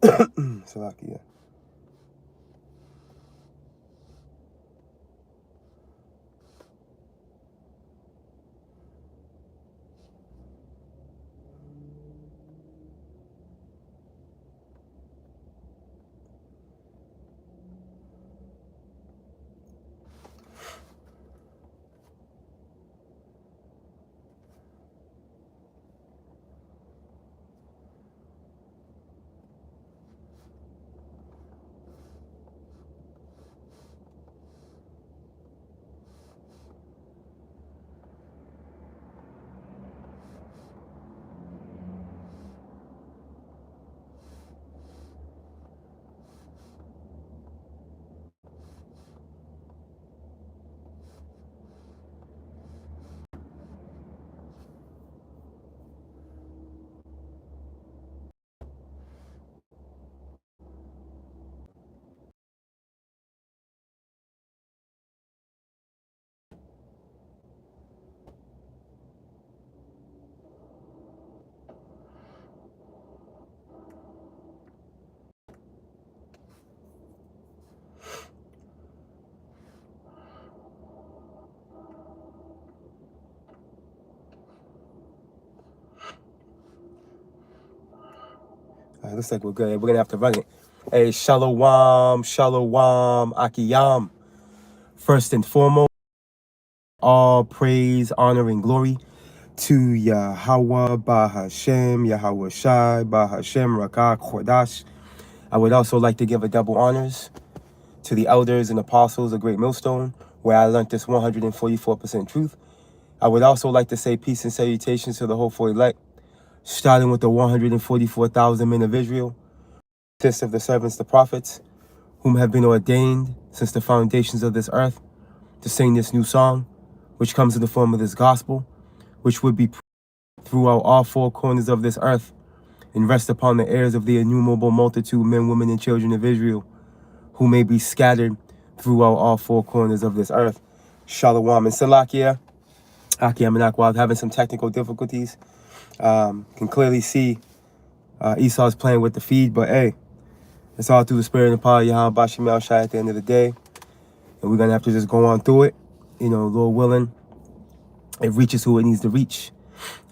Salakia. Looks like we're good. We're gonna have to run it. Hey, shalom, shalom, akiyam. First and foremost, all praise, honor, and glory to Yahweh Bahashem, Yahweh Shai, Bahashem Rakah Kodash. I would also like to give a double honors to the elders and apostles of Great Millstone, where I learned this 144% truth. I would also like to say peace and salutations to the hopeful elect, starting with the 144,000 men of Israel, consists of the servants, the prophets, whom have been ordained since the foundations of this earth to sing this new song, which comes in the form of this gospel, which would be throughout all four corners of this earth and rest upon the heirs of the innumerable multitude, men, women, and children of Israel, who may be scattered throughout all four corners of this earth. Shalom and Salakia. Aki Aminak, having some technical difficulties. Can clearly see Esau's playing with the feed, but hey, it's all through the spirit and power of Yahweh Bashim Al Shai at the end of the day. And we're going to have to just go on through it. You know, Lord willing, it reaches who it needs to reach.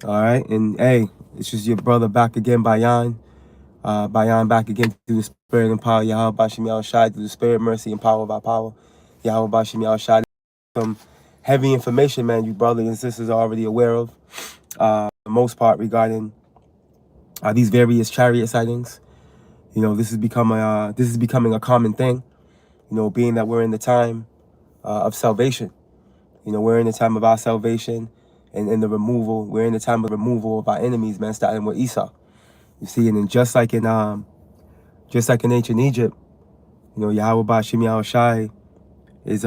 All right. And hey, it's just your brother back again, Bayan. Bayan back again through the spirit and power of Yahweh Bashim Al Shai, through the spirit, mercy, and power of our power. Yahweh Bashim Al Shai. Some heavy information, man, you brothers and sisters are already aware of. For the most part regarding these various chariot sightings. You know, this is becoming a common thing. You know, being that we're in the time of salvation. You know, we're in the time of our salvation and in the removal. We're in the time of removal of our enemies, man, starting with Esau. You see, and then just like in ancient Egypt, you know, Yahweh Bashim Yahweh Shai is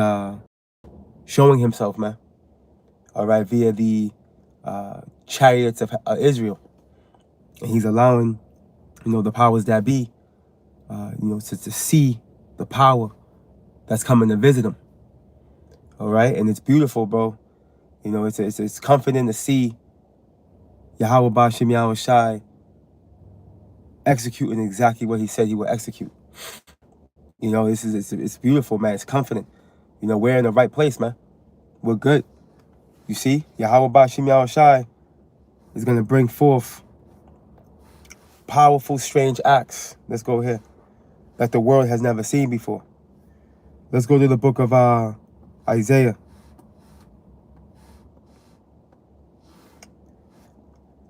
showing himself, man. All right, via the chariots of Israel, and he's allowing, you know, the powers that be, you know, to see the power that's coming to visit them. All right, and it's beautiful, bro. You know, it's comforting to see Yahweh Bashim Yahweh Shai executing exactly what he said he would execute. You know, it's beautiful, man. It's comforting. You know, we're in the right place, man. We're good. You see, Yahweh Bashim Yahweh Shai is going to bring forth powerful, strange acts. Let's go here. That the world has never seen before. Let's go to the book of Isaiah.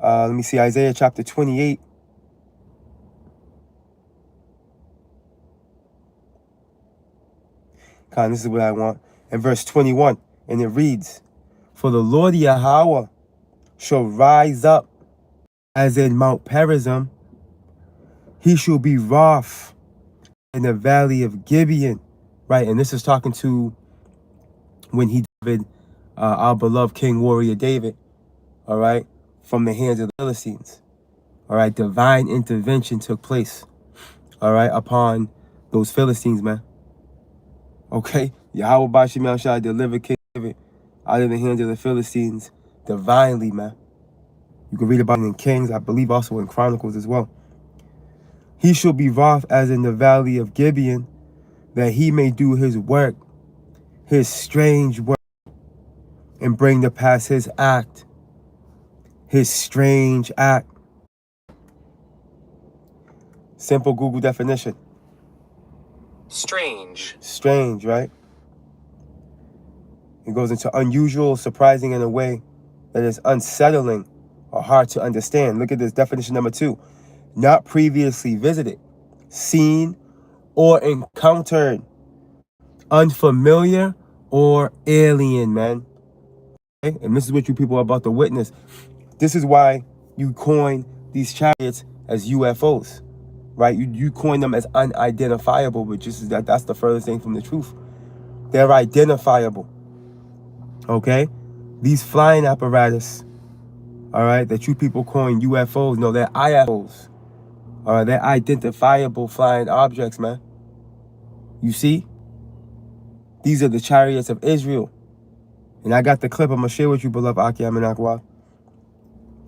Let me see, Isaiah chapter 28. This is what I want. In verse 21, and it reads, "For the Lord Yahweh shall rise up as in Mount Perazim. He shall be wroth in the valley of Gibeon." Right, and this is talking to when he delivered our beloved King Warrior David, all right, from the hands of the Philistines. All right, divine intervention took place, all right, upon those Philistines, man. Okay, Yahweh Bashim Yahweh Shai delivered King David out of the hands of the Philistines divinely, man. You can read about it in Kings, I believe also in Chronicles as well. He shall be wroth as in the valley of Gibeon, that he may do his work, his strange work, and bring to pass his act, his strange act. Simple Google definition. Strange. Strange, right? It goes into unusual, surprising in a way that is unsettling or hard to understand. Look at this definition number 2. Not previously visited, seen, or encountered. Unfamiliar or alien, man. Okay? And this is what you people are about to witness. This is why you coin these chariots as UFOs, right? You coin them as unidentifiable, but just that's the furthest thing from the truth. They're identifiable, okay? These flying apparatus, all right, that you people coin UFOs, no, they're IFOs. All right, they're identifiable flying objects, man. You see? These are the chariots of Israel. And I got the clip I'm going to share with you, beloved Aki Amenakwa.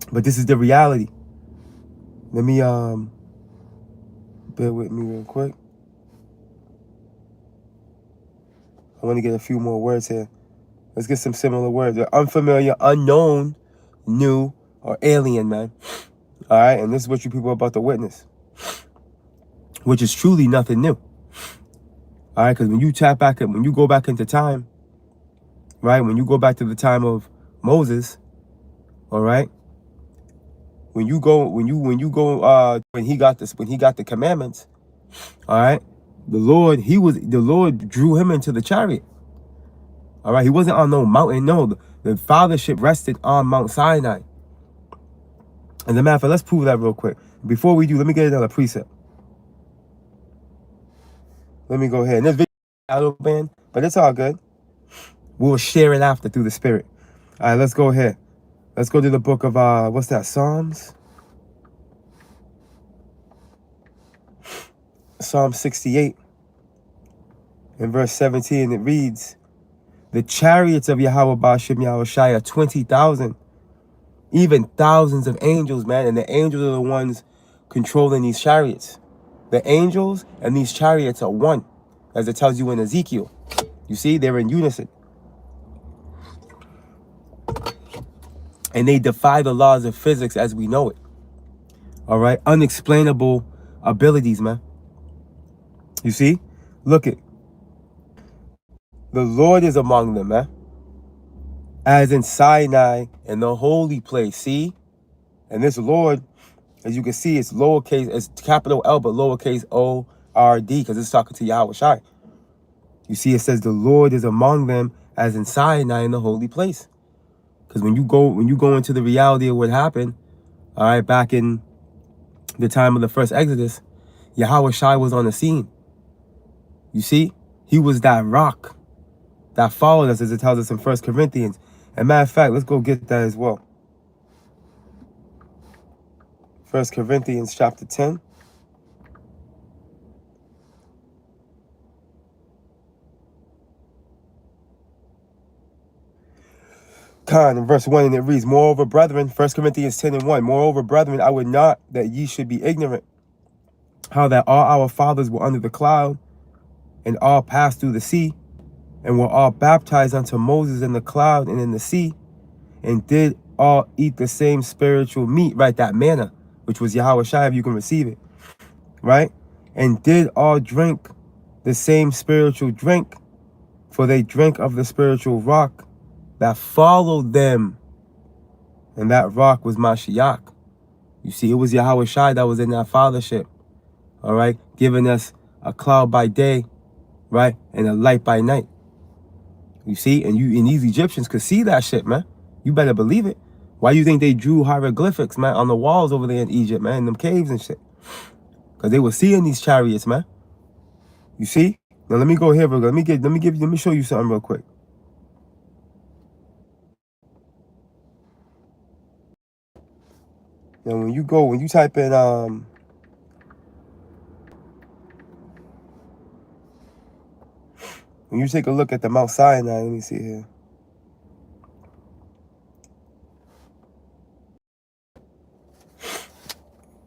But this is the reality. Let me, bear with me real quick. I want to get a few more words here. Let's get some similar words. They're unfamiliar, unknown, new, or alien, man. All right, and this is what you people are about to witness, which is truly nothing new. All right, because when you tap back, when you go back into time, right, when you go back to the time of Moses, all right, when he got the commandments, all right, the Lord drew him into the chariot. All right, he wasn't on no mountain. No, the fathership rested on Mount Sinai. And the matter of fact, let's prove that real quick. Before we do, let me get another precept. Let me go ahead. And this video is out of band, but it's all good. We'll share it after through the Spirit. All right, let's go ahead. Let's go to the book of, what's that, Psalms? Psalm 68 in verse 17, it reads, the chariots of Yahweh Ba'ashem Yahushai are 20,000, even thousands of angels, man. And the angels are the ones controlling these chariots. The angels and these chariots are one, as it tells you in Ezekiel. You see, they're in unison. And they defy the laws of physics as we know it. All right? Unexplainable abilities, man. You see? Look it. The Lord is among them, man. As in Sinai in the holy place. See? And this Lord, as you can see, it's lowercase, it's capital L, but lowercase O-R-D, because it's talking to Yahweh Shai. You see, it says the Lord is among them as in Sinai in the holy place. Because when you go into the reality of what happened, all right, back in the time of the first Exodus, Yahweh Shai was on the scene. You see? He was that rock that followed us, as it tells us in 1 Corinthians. And matter of fact, let's go get that as well. 1 Corinthians chapter 10. In verse 1, and it reads, moreover, brethren, 1 Corinthians 10 and 1, moreover, brethren, I would not that ye should be ignorant, how that all our fathers were under the cloud, and all passed through the sea, and were all baptized unto Moses in the cloud and in the sea, and did all eat the same spiritual meat, right, that manna, which was Yahweh Shai, if you can receive it, right, and did all drink the same spiritual drink, for they drank of the spiritual rock that followed them, and that rock was Mashiach. You see, it was Yahweh Shai that was in that fathership, all right, giving us a cloud by day, right, and a light by night. You see, and these Egyptians could see that shit, man. You better believe it. Why do you think they drew hieroglyphics, man, on the walls over there in Egypt, man, in them caves and shit? Because they were seeing these chariots, man. You see? Now let me go here, bro. Let me show you something real quick. Now when you type in when you take a look at the Mount Sinai, let me see here.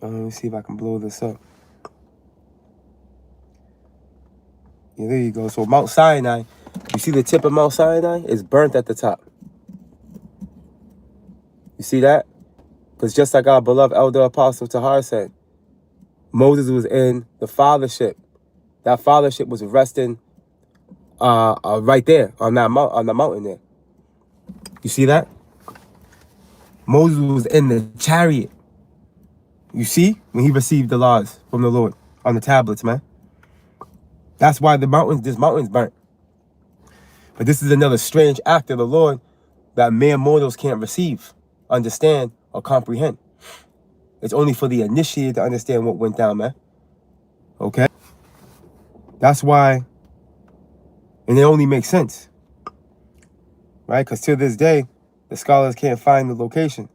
Let me see if I can blow this up. Yeah, there you go. So Mount Sinai, you see the tip of Mount Sinai is burnt at the top. You see that? Because just like our beloved elder apostle Tahar said, Moses was in the fathership. That fathership was resting right there on the mountain there. You see that? Moses was in the chariot. You see? When he received the laws from the Lord on the tablets, man. That's why this mountain's burnt. But this is another strange act of the Lord that mere mortals can't receive, understand, or comprehend. It's only for the initiated to understand what went down, man. Okay? That's why, and it only makes sense. Right? Because to this day, the scholars can't find the location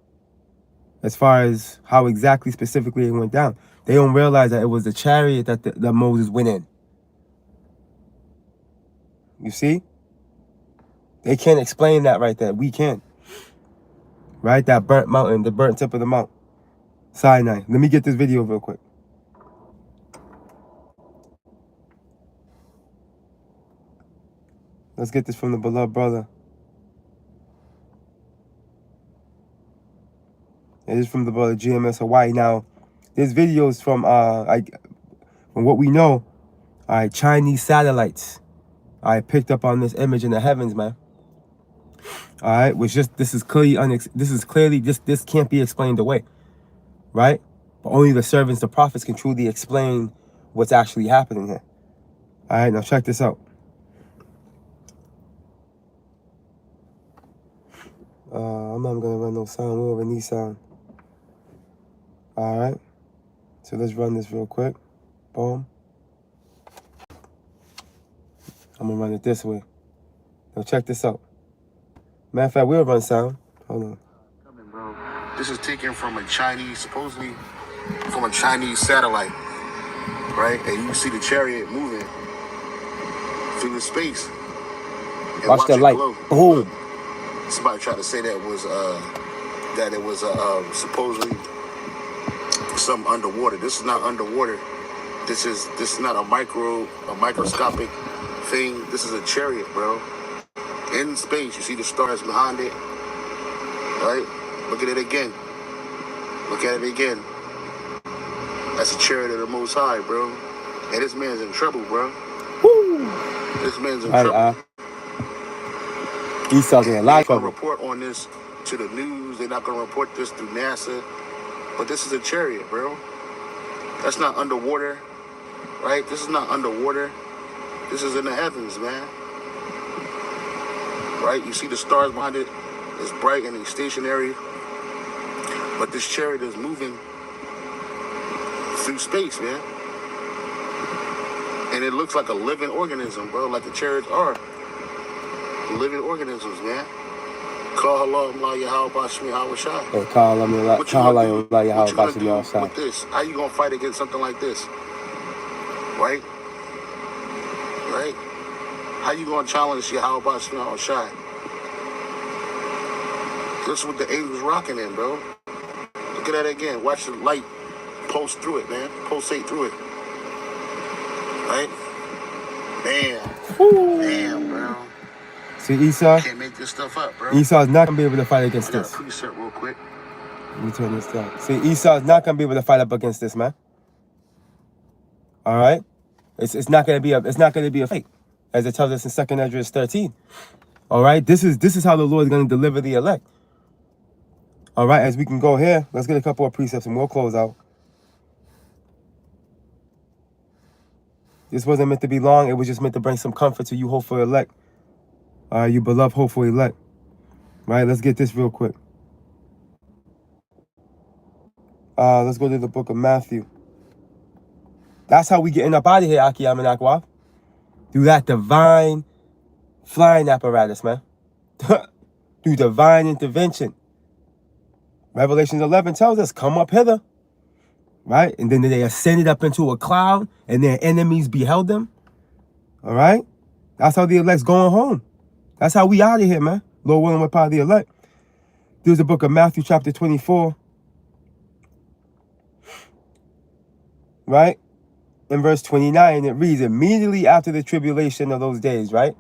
as far as how exactly specifically it went down. They don't realize that it was the chariot that Moses went in. You see? They can't explain that right there. We can. Right? That burnt mountain, the burnt tip of the mount. Sinai. Let me get this video real quick. Let's get this from the beloved brother. It is from the brother GMS Hawaii. Now, this video is from what we know, Chinese satellites. I picked up on this image in the heavens, man. All right, this can't be explained away, right? But only the servants, the prophets, can truly explain what's actually happening here. All right, now check this out. I'm not gonna run no sound. We don't need sound. All right, so let's run this real quick. Boom. I'm gonna run it this way. Now check this out. Matter of fact, we'll run sound. Hold on. This is taken from a Chinese, supposedly from a Chinese satellite, right? And you see the chariot moving through the space. And watch that light. Glow. Boom. Somebody tried to say that it was supposedly something underwater. This is not underwater. This is not a microscopic thing. This is a chariot, bro. In space, you see the stars behind it, right? Look at it again. Look at it again. That's a chariot of the Most High, bro. And this man's in trouble, bro. Woo! This man's in trouble. He's talking a lot of trouble. They're not going to report on this to the news. They're not going to report this through NASA. But this is a chariot, bro. That's not underwater, right? This is not underwater. This is in the heavens, man. Right? You see the stars behind it. It's bright and it's stationary. But this chariot is moving through space, man. And it looks like a living organism, bro. Like the chariots are living organisms, man. Call Allah Yahweh Bashmi Hawashai. Call Allah Yahweh Bashmi Hawashai. With this, how you gonna fight against something like this? Right? Right? How you gonna challenge Yahweh Bashmi Hawashai? This is what the angels rocking in, bro. Look at that again. Watch the light pulse through it, man. Pulsate through it. Right? Damn, bro. See, Esau? Can't make this stuff up, bro. Esau's not gonna be able to fight against this. Precept real quick. Let me turn this down. See, Esau's not gonna be able to fight up against this, man. All right? It's not gonna be a fight, as it tells us in 2 Ezra 13. All right? This is how the Lord is gonna deliver the elect. All right, as we can go here, let's get a couple of precepts and we'll close out. This wasn't meant to be long. It was just meant to bring some comfort to you hopeful elect. You beloved hopeful elect. Right, let's get this real quick. Let's go to the book of Matthew. That's how we getting up out of here, Akiyam and Akwaf. Through that divine flying apparatus, man. Through divine intervention. Revelation 11 tells us, come up hither. Right? And then they ascended up into a cloud and their enemies beheld them. All right? That's how the elect's going home. That's how we out of here, man. Lord willing, we're part of the elect. There's the book of Matthew chapter 24. Right? in verse 29, it reads, immediately after the tribulation of those days, right?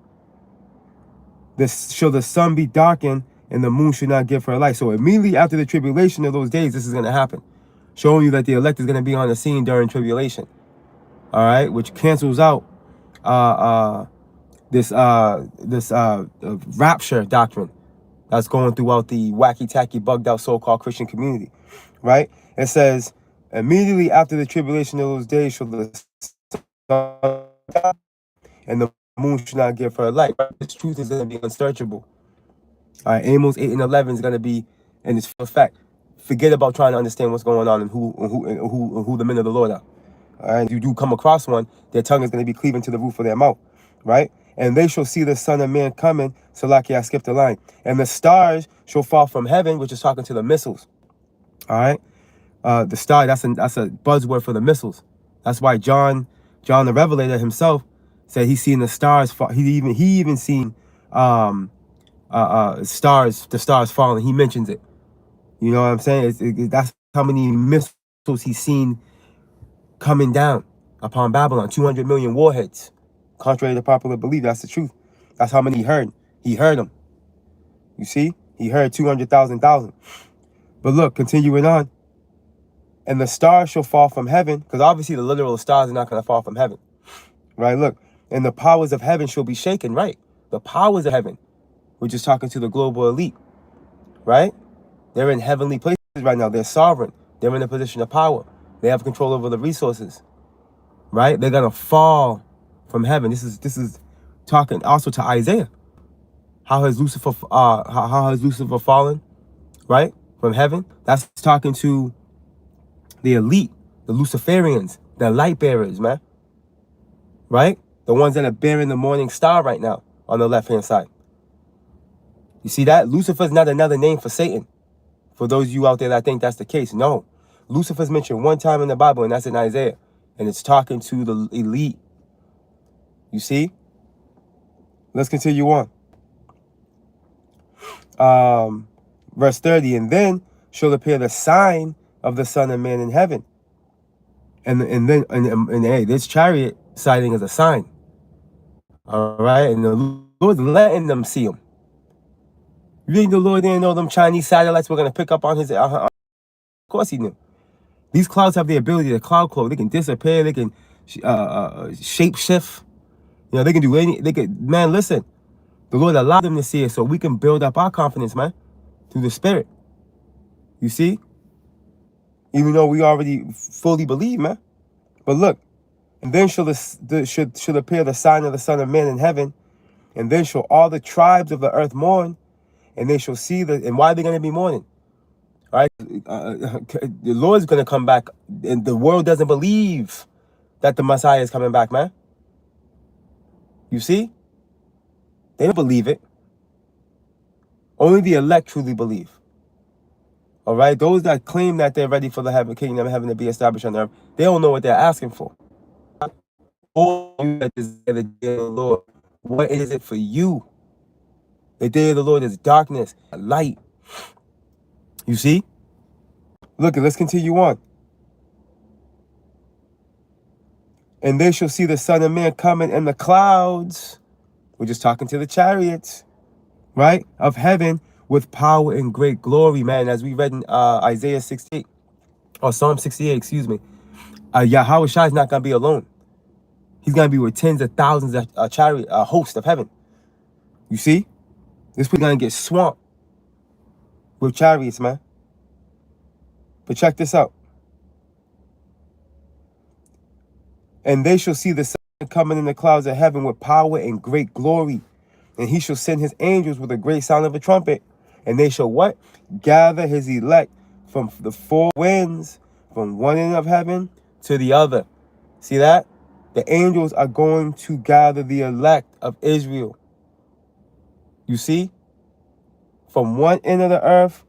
This shall the sun be darkened and the moon should not give her light. So immediately after the tribulation of those days, this is going to happen. Showing you that the elect is going to be on the scene during tribulation. All right, which cancels out this rapture doctrine that's going throughout the wacky-tacky, bugged-out so-called Christian community, right? It says, immediately after the tribulation of those days shall the sun and the moon should not give her light. This truth is going to be unsearchable. All right, Amos 8 and 11 is going to be in its full effect. Forget about trying to understand what's going on and who the men of the Lord are. All right, you do come across one, their tongue is going to be cleaving to the roof of their mouth, right? And they shall see the Son of Man coming. Salaki, I skipped the line. And the stars shall fall from heaven, which is talking to the missiles. All right, the star, that's a buzzword for the missiles. That's why John the Revelator himself said he's seen the stars fall. He even seen the stars falling. He mentions it. You know what I'm saying? That's how many missiles he's seen coming down upon Babylon. 200 million warheads. Contrary to popular belief, that's the truth. That's how many he heard. He heard them. You see? He heard 200,000. But look, continuing on. And the stars shall fall from heaven, because obviously the literal stars are not going to fall from heaven. Right? Look. And the powers of heaven shall be shaken. Right? The powers of heaven. We're just talking to the global elite. Right? They're in heavenly places right now. They're sovereign. They're in a position of power. They have control over the resources. Right? They're going to fall from heaven. This is talking also to Isaiah. How has Lucifer fallen, right, from heaven? That's talking to the elite, the Luciferians, the light bearers, man. Right? The ones that are bearing the morning star right now on the left-hand side. You see that? Lucifer's not another name for Satan. For those of you out there that think that's the case, no. Lucifer's mentioned one time in the Bible, and that's in Isaiah. And it's talking to the elite. You see? Let's continue on. Verse 30, and then shall appear the sign of the Son of Man in heaven. And hey, this chariot sighting is a sign. All right? And the Lord's letting them see him. You think the Lord didn't know them Chinese satellites were going to pick up on his... Of course he knew. These clouds have the ability to cloud cloak. They can disappear. They can shape shift. You know, they can do any... Man, listen. The Lord allowed them to see it so we can build up our confidence, man. Through the Spirit. You see? Even though we already fully believe, man. But look. And then shall appear the sign of the Son of Man in heaven. And then shall all the tribes of the earth mourn. And they shall see and why are they going to be mourning? All right? The Lord's going to come back. And the world doesn't believe that the Messiah is coming back, man. You see? They don't believe it. Only the elect truly believe. All right? Those that claim that they're ready for the kingdom of heaven to be established on earth, they don't know what they're asking for. All you that desire the day of the Lord, what is it for you? The day of the Lord is darkness, light. You see? Look, let's continue on. And they shall see the Son of Man coming in the clouds. We're just talking to the chariots, right, of heaven with power and great glory, man. As we read in Isaiah 68, or Psalm 68, excuse me. Yahweh Shai is not going to be alone. He's going to be with tens of thousands of a host of heaven. You see? This we're going to get swamped with chariots, man. But check this out. And they shall see the Son coming in the clouds of heaven with power and great glory. And he shall send his angels with a great sound of a trumpet. And they shall what? Gather his elect from the four winds, from one end of heaven to the other. See that? The angels are going to gather the elect of Israel. You see? From one end of the earth,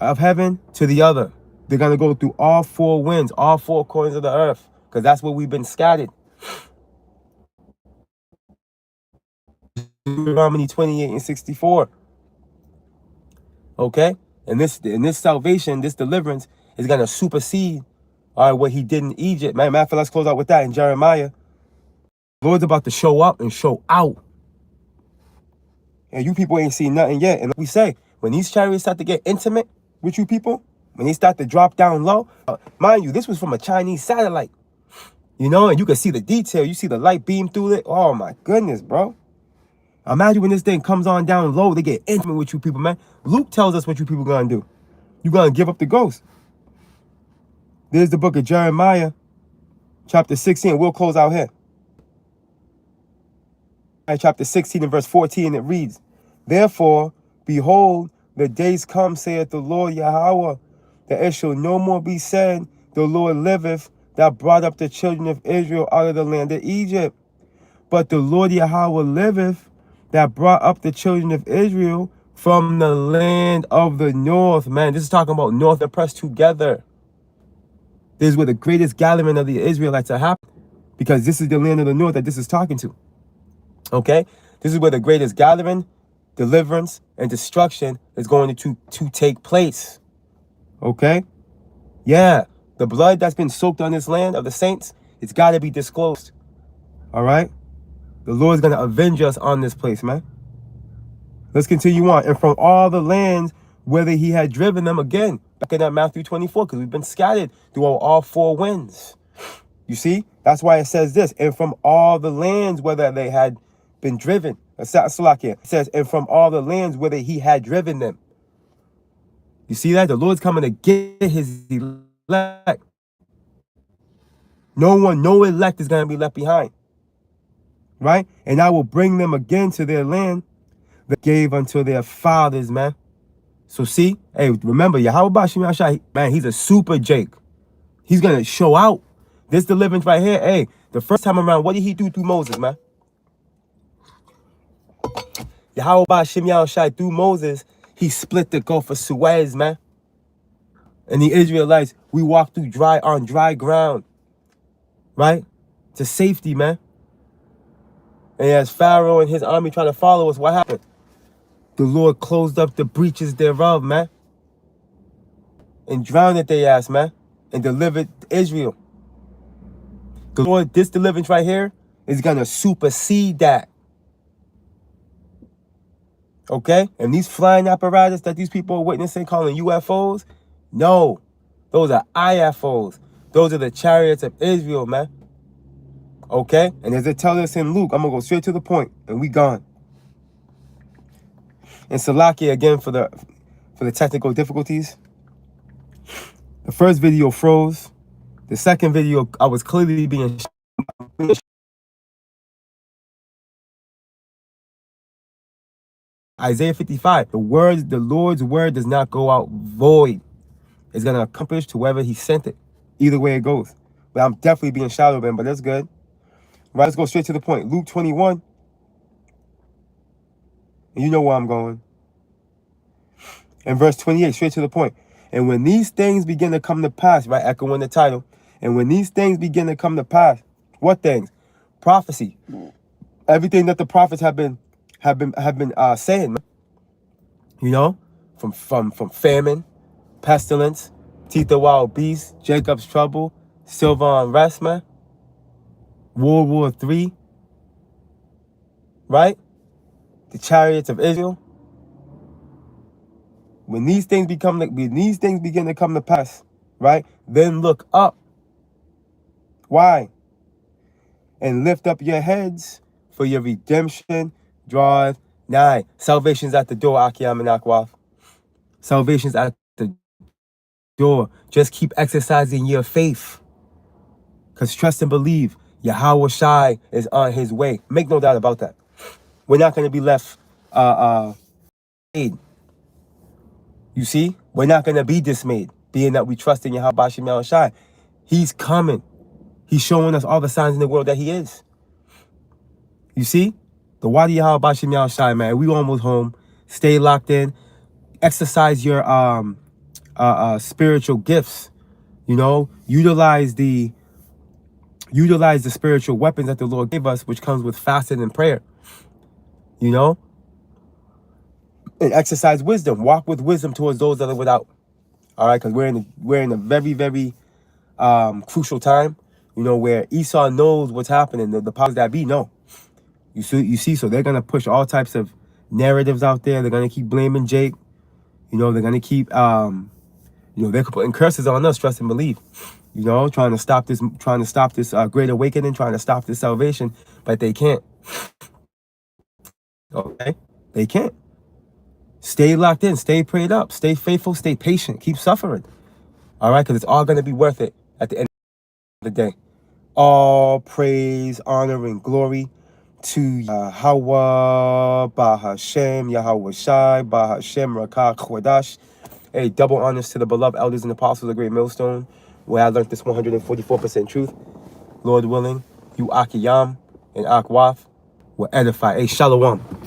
of heaven, to the other. They're going to go through all four winds, all four corners of the earth. Because that's where we've been scattered. Deuteronomy 28 and 64. Okay? And this salvation, this deliverance is going to supersede, All right, what he did in Egypt. Man, matter of fact, let's close out with that in Jeremiah. The Lord's about to show up and show out. And you people ain't seen nothing yet. And like we say, when these chariots start to get intimate with you people, when they start to drop down low, mind you, this was from a Chinese satellite. You know, and you can see the detail. You see the light beam through it. Oh, my goodness, bro. Imagine when this thing comes on down low, they get intimate with you people, man. Luke tells us what you people going to do. You're going to give up the ghost. There's the book of Jeremiah, chapter 16. We'll close out here. Chapter 16 and verse 14, it reads, Therefore, behold, the days come, saith the Lord Yahweh, that it shall no more be said, the Lord liveth, that brought up the children of Israel out of the land of Egypt. But the Lord Yahweh liveth, that brought up the children of Israel from the land of the north. Man, this is talking about north and pressed together. This is where the greatest gathering of the Israelites are happening, because this is the land of the north that this is talking to. Okay? This is where the greatest gathering, deliverance, and destruction is going to take place. Okay? Yeah. The blood that's been soaked on this land of the saints, it's got to be disclosed. All right? The Lord's going to avenge us on this place, man. Let's continue on. And from all the lands, whether he had driven them, again, back in that Matthew 24, because we've been scattered through all four winds. You see? That's why it says this. And from all the lands, whether they had been driven. It says, and from all the lands, whether he had driven them. You see that? The Lord's coming to get his elect. No elect is going to be left behind. Right? And I will bring them again to their land that gave unto their fathers, man. So see, hey, remember, Yahweh Bashim Yashai, man, he's a super Jake. He's going to show out. This deliverance right here, hey, the first time around, what did he do through Moses, man? Yahweh Bashim Yashai, through Moses, he split the Gulf of Suez, man. And the Israelites, we walked through on dry ground. Right? To safety, man. And as Pharaoh and his army trying to follow us, what happened? The Lord closed up the breaches thereof, man. And drowned their ass, man. And delivered Israel. The Lord, this deliverance right here is going to supersede that. Okay? And these flying apparatus that these people are witnessing, calling UFOs, no. Those are IFOs. Those are the chariots of Israel, man. Okay? And as it tells us in Luke, I'm going to go straight to the point, and we gone. And Salakia again for the technical difficulties. The first video froze. The second video, I was clearly being Isaiah 55. The Lord's word does not go out void. It's going to accomplish to whoever he sent it. Either way it goes. But I'm definitely being shallow, man, but that's good. Right, let's go straight to the point. Luke 21. And you know where I'm going. And verse 28, straight to the point. And when these things begin to come to pass, right, echoing the title. And when these things begin to come to pass, what things? Prophecy. Everything that the prophets have been saying, man. You know, from famine, pestilence, teeth of wild beasts, Jacob's trouble, silver unrest, man. World War III, right? The chariots of Israel. When these things begin to come to pass, right? Then look up. Why? And lift up your heads, for your redemption draweth nigh. Salvation's at the door, Akiyam and Akwaf. Salvation's at the door. Just keep exercising your faith. Because trust and believe. Yahweh Shai is on his way. Make no doubt about that. We're not going to be left dismayed. You see? We're not going to be dismayed, being that we trust in Yahweh Bashim Shai. He's coming. He's showing us all the signs in the world that he is. You see? The Wadi Yahweh Bashim Shai, man. We almost home. Stay locked in. Exercise your spiritual gifts. You know? Utilize the spiritual weapons that the Lord gave us, which comes with fasting and prayer. You know? And exercise wisdom. Walk with wisdom towards those that are without. All right? Because we're in a very, very crucial time, you know, where Esau knows what's happening. The powers that be know. You see, so they're gonna push all types of narratives out there. They're gonna keep blaming Jake. You know, they're gonna keep you know, they're putting curses on us, trust and believe. You know, trying to stop this great awakening, trying to stop this salvation, but they can't. Okay? They can't. Stay locked in, stay prayed up, stay faithful, stay patient, keep suffering. All right, because it's all gonna be worth it at the end of the day. All praise, honor, and glory to Yahweh, Bahashem, Yahweh Shai, Bahashem, Rakah, Chodash. Hey, double honors to the beloved elders and apostles of the Great Millstone, where I learned this 144% truth. Lord willing, you Akiyam and Akwaf will edify. Hey, Shalom.